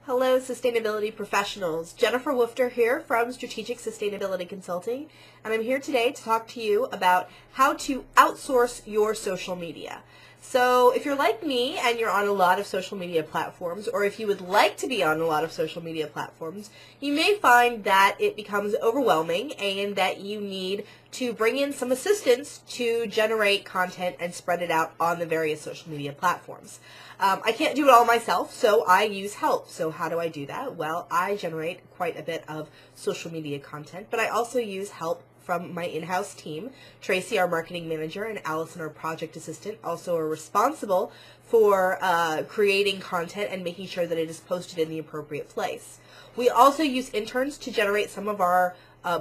Hello, sustainability professionals. Jennifer Woofter here from Strategic Sustainability Consulting, and I'm here today to talk to you about how to outsource your social media. So if you're like me and you're on a lot of social media platforms, or if you would like to be on a lot of social media platforms, you may find that it becomes overwhelming and that you need to bring in some assistance to generate content and spread it out on the various social media platforms. I can't do it all myself, so I use help. So how do I do that? Well, I generate quite a bit of social media content, but I also use help from my in-house team. Tracy, our marketing manager, and Allison, our project assistant, also are responsible for creating content and making sure that it is posted in the appropriate place. We also use interns to generate some of our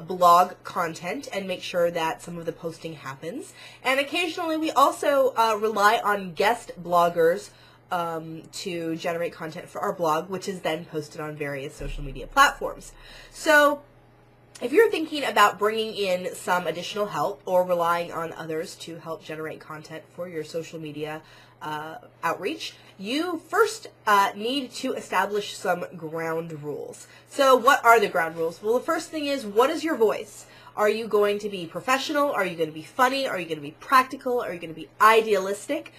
blog content and make sure that some of the posting happens. And occasionally we also rely on guest bloggers to generate content for our blog, which is then posted on various social media platforms. So if you're thinking about bringing in some additional help or relying on others to help generate content for your social media outreach, you first need to establish some ground rules. So what are the ground rules? Well, the first thing is, what is your voice? Are you going to be professional? Are you going to be funny? Are you going to be practical? Are you going to be idealistic?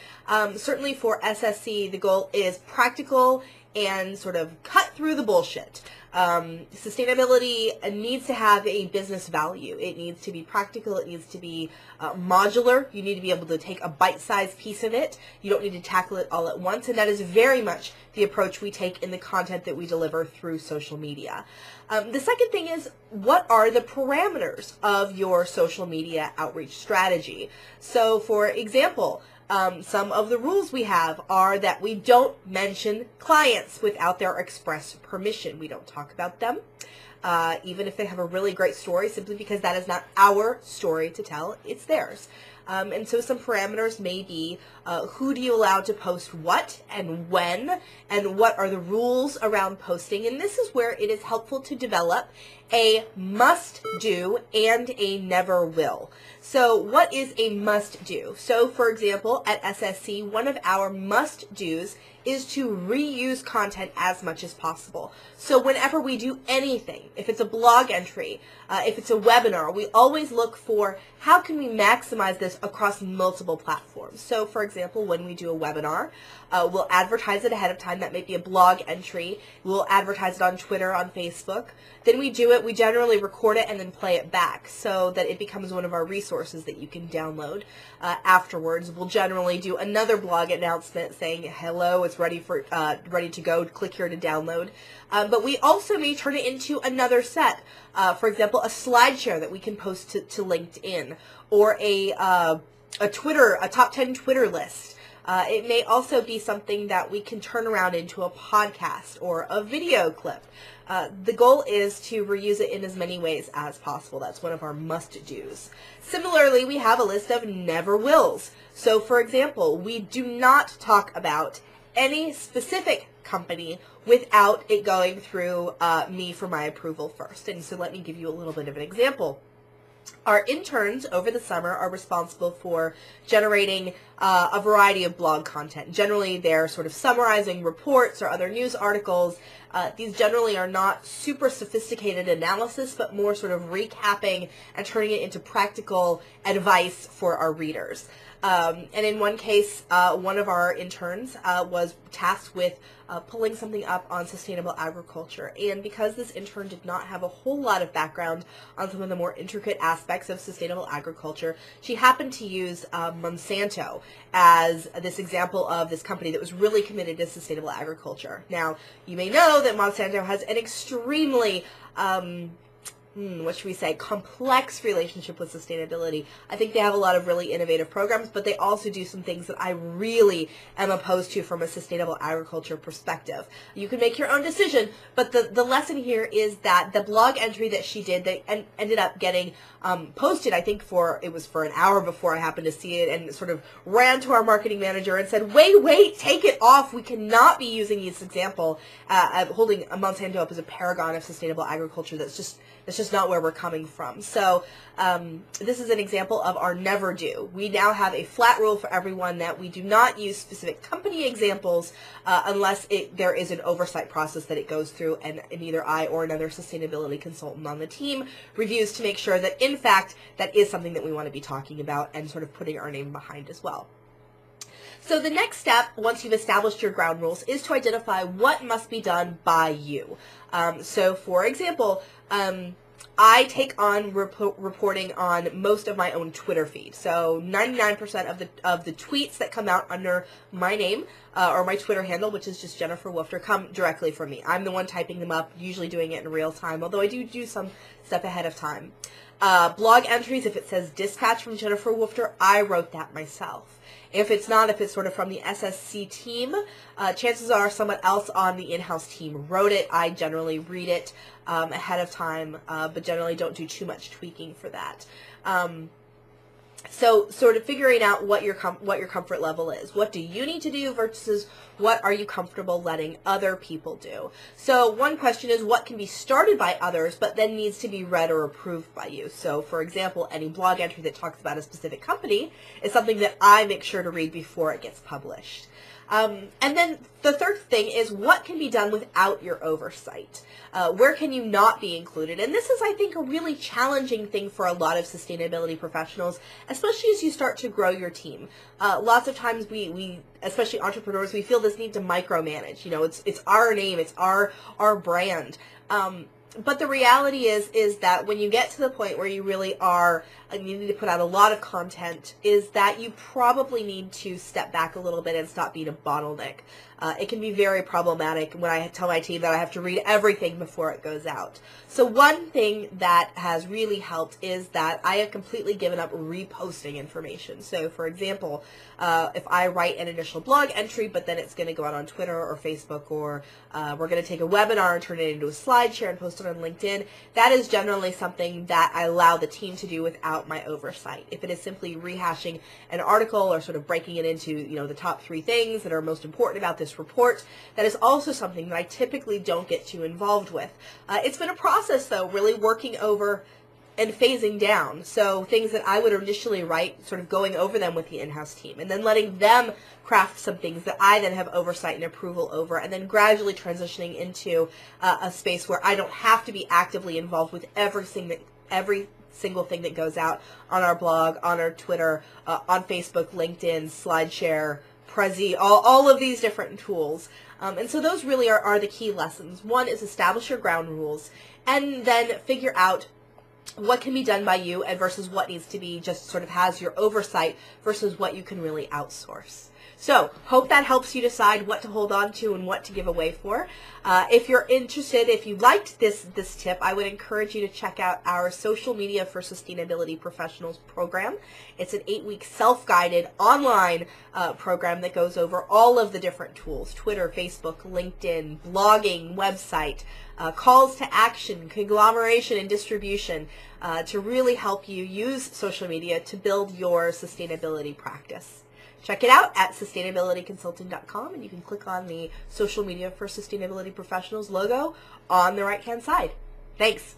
Certainly for SSC, the goal is practical and sort of cut through the bullshit. Sustainability needs to have a business value. It needs to be practical. It needs to be modular. You need to be able to take a bite-sized piece of it. You don't need to tackle it all at once, and that is very much the approach we take in the content that we deliver through social media. The second thing is, what are the parameters of your social media outreach strategy? So, for example, some of the rules we have are that we don't mention clients without their express permission. We don't talk about them, even if they have a really great story, simply because that is not our story to tell, it's theirs. And so some parameters may be who do you allow to post what and when, and what are the rules around posting. And this is where it is helpful to develop a must-do and a never-will. So what is a must-do? So for example, at SSC, one of our must-dos is to reuse content as much as possible. So whenever we do anything, if it's a blog entry, if it's a webinar, we always look for how can we maximize this across multiple platforms. So for example, when we do a webinar, we'll advertise it ahead of time. That may be a blog entry. We'll advertise it on Twitter, on Facebook. Then we do it, we generally record it and then play it back so that it becomes one of our resources that you can download afterwards. We'll generally do another blog announcement saying, hello, it's ready to go, click here to download. But we also may turn it into another set. For example, a slideshare that we can post to LinkedIn, or a top 10 Twitter list. It may also be something that we can turn around into a podcast or a video clip. The goal is to reuse it in as many ways as possible. That's one of our must-dos. Similarly, we have a list of never-wills. So, for example, we do not talk about any specific company without it going through me for my approval first. And so let me give you a little bit of an example. Our interns over the summer are responsible for generating a variety of blog content. Generally, they're sort of summarizing reports or other news articles. These generally are not super sophisticated analysis, but more sort of recapping and turning it into practical advice for our readers. And in one case, one of our interns was tasked with pulling something up on sustainable agriculture. And because this intern did not have a whole lot of background on some of the more intricate aspects of sustainable agriculture, she happened to use Monsanto as this example of this company that was really committed to sustainable agriculture. Now, you may know that Monsanto has an extremely what should we say, complex relationship with sustainability. I think they have a lot of really innovative programs, but they also do some things that I really am opposed to from a sustainable agriculture perspective. You can make your own decision, but the lesson here is that the blog entry that she did, that ended up getting posted, I think it was for an hour before I happened to see it, and sort of ran to our marketing manager and said, wait, take it off. We cannot be using this example, holding Monsanto up as a paragon of sustainable agriculture. That's just just not where we're coming from. So this is an example of our never do. We now have a flat rule for everyone that we do not use specific company examples unless there is an oversight process that it goes through, and either I or another sustainability consultant on the team reviews to make sure that, in fact, that is something that we want to be talking about and sort of putting our name behind as well. So the next step, once you've established your ground rules, is to identify what must be done by you. So for example, I take on reporting on most of my own Twitter feed. So 99% of the tweets that come out under my name or my Twitter handle, which is just Jennifer Woofter, come directly from me. I'm the one typing them up, usually doing it in real time, although I do some stuff ahead of time. Blog entries, if it says dispatch from Jennifer Woofter, I wrote that myself. If it's not, if it's sort of from the SSC team, chances are someone else on the in-house team wrote it. I generally read it ahead of time, but generally don't do too much tweaking for that. So sort of figuring out what your comfort level is. What do you need to do versus what are you comfortable letting other people do? So one question is what can be started by others but then needs to be read or approved by you. So for example, any blog entry that talks about a specific company is something that I make sure to read before it gets published. And then the third thing is what can be done without your oversight. Where can you not be included? And this is, I think, a really challenging thing for a lot of sustainability professionals, especially as you start to grow your team. Lots of times we, especially entrepreneurs, we feel this need to micromanage. You know, it's our name, it's our brand. But the reality is that when you get to the point where you really are, and you need to put out a lot of content, is that you probably need to step back a little bit and stop being a bottleneck. It can be very problematic when I tell my team that I have to read everything before it goes out. So one thing that has really helped is that I have completely given up reposting information. So for example, if I write an initial blog entry, but then it's going to go out on Twitter or Facebook, or we're going to take a webinar and turn it into a slide share and post it on LinkedIn, that is generally something that I allow the team to do without my oversight. If it is simply rehashing an article or sort of breaking it into, you know, the top 3 things that are most important about this report, that is also something that I typically don't get too involved with. It's been a process, though, really working over and phasing down. So things that I would initially write, sort of going over them with the in-house team, and then letting them craft some things that I then have oversight and approval over, and then gradually transitioning into a space where I don't have to be actively involved with every single thing that goes out on our blog, on our Twitter, on Facebook, LinkedIn, SlideShare, Prezi, all of these different tools. And so those really are the key lessons. One is establish your ground rules, and then figure out what can be done by you and versus what needs to be just sort of has your oversight versus what you can really outsource. So, hope that helps you decide what to hold on to and what to give away for. If you're interested, if you liked this tip, I would encourage you to check out our Social Media for Sustainability Professionals program. It's an 8-week self-guided online program that goes over all of the different tools: Twitter, Facebook, LinkedIn, blogging, website, calls to action, conglomeration, and distribution to really help you use social media to build your sustainability practice. Check it out at sustainabilityconsulting.com, and you can click on the Social Media for Sustainability Professionals logo on the right-hand side. Thanks.